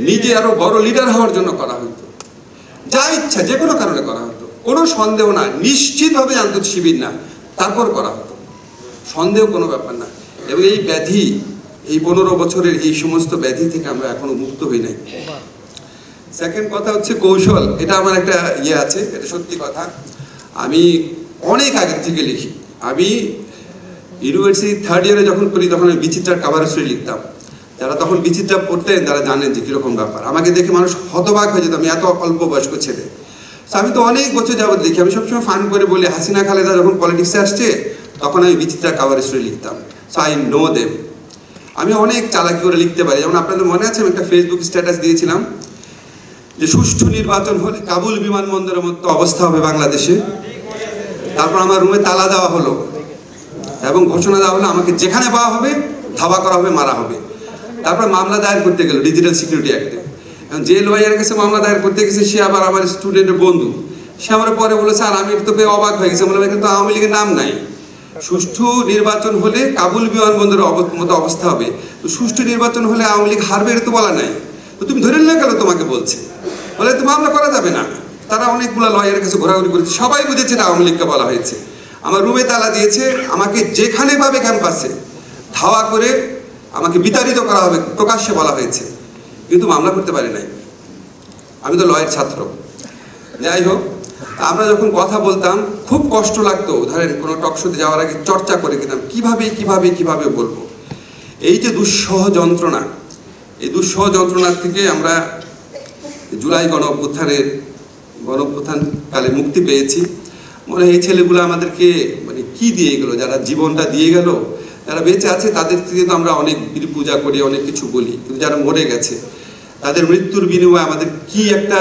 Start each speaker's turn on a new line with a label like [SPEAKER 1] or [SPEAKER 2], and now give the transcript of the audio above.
[SPEAKER 1] নিজে আরো বড় লিডার হওয়ার জন্য করা হতো, যা ইচ্ছা যে কোনো কারণে করা হতো, কোনো সন্দেহ না, নিশ্চিতভাবে জানতো শিবির না, তারপর করা হতো, সন্দেহ কোনো ব্যাপার না। এবং এই ব্যাধি, এই 15 বছরের এই সমস্ত ব্যাধি থেকে আমরা এখনো মুক্ত হই নাই। সেকেন্ড কথা হচ্ছে কৌশল, এটা আমার একটা আছে, এটা সত্যি কথা। আমি অনেক আগের থেকে লিখি। আমি ইউনিভার্সিটি 3rd ইয়ারে যখন পড়ি তখন আমি বিচিত্রার কাভার স্টোরি লিখতাম। যারা তখন বিচিত্রা পড়তেন তারা জানেন যে কিরকম ব্যাপার। আমাকে দেখে মানুষ হতবাক হয়ে যেত, আমি এত অল্প বয়স্ক ছেলে। আমি তো অনেক বছর যাবত লিখি। আমি সবসময় ফান করে বলি, হাসিনা খালেদা যখন পলিটিক্সে আসছে তখন আমি বিচিত্রার কাভার স্টোরি লিখতাম। So I know them. আমি অনেক চালাকি করে লিখতে পারি। যেমন আপনাদের মনে আছে আমি একটা ফেসবুক স্ট্যাটাস দিয়েছিলাম যে সুষ্ঠু নির্বাচন হলে কাবুল বিমানবন্দরের মতো অবস্থা হবে বাংলাদেশে। তারপর আমার রুমে তালা দেওয়া হলো এবং ঘোষণা দেওয়া হলো আমাকে যেখানে পাওয়া হবে ধাবা করা হবে, মারা হবে। তারপর মামলা দায়ের করতে গেল ডিজিটাল সিকিউরিটি অ্যাক্টে। এখন যে লয়ারের কাছে মামলা দায়ের করতে গেছে সে আবার আমার স্টুডেন্টের বন্ধু। সে আমার পরে বলে, স্যার আমি তো পেয়ে অবাক হয়ে গেছি, বললাম কিন্তু আওয়ামী লীগের নাম নাই। সুষ্ঠু নির্বাচন হলে কাবুল বিমানবন্দরের মতো অবস্থা হবে। তো সুষ্ঠু নির্বাচন হলে আওয়ামী লীগ হারবে এটা তো বলা নাই। তো তুমি ধরে নিলে গেল, তোমাকে বলছে বলে তো মামলা করা যাবে না। তারা অনেকগুলো লয়ারের কাছে ঘোরাঘুরি করেছে, সবাই বুঝেছে না আওয়ামী লীগকে বলা হয়েছে। আমার রুমে তালা দিয়েছে, আমাকে যেখানে পাবে ক্যাম্পাসে ধাওয়া করে আমাকে বিতাড়িত করা হবে প্রকাশ্যে বলা হয়েছে, কিন্তু মামলা করতে পারি নাই। আমি তো লয়ের ছাত্র। যাই হোক, আমরা যখন কথা বলতাম খুব কষ্ট লাগতো। ধরেন কোনো টকশোতে যাওয়ার আগে চর্চা করে গেতাম কিভাবে বলবো। এই যে দুঃসহ যন্ত্রণা, এই দুঃসহ যন্ত্রণার থেকে আমরা জুলাই গণ অভ্যুত্থান কালে মুক্তি পেয়েছি। মনে হয় এই ছেলেগুলো আমাদেরকে মানে কি দিয়ে গেল, যারা জীবনটা দিয়ে গেল, যারা বেঁচে আছে তাদের থেকে তো আমরা অনেক পূজা করি, অনেক কিছু বলি, কিন্তু যারা মরে গেছে তাদের মৃত্যুর বিনিময়ে আমাদের কি একটা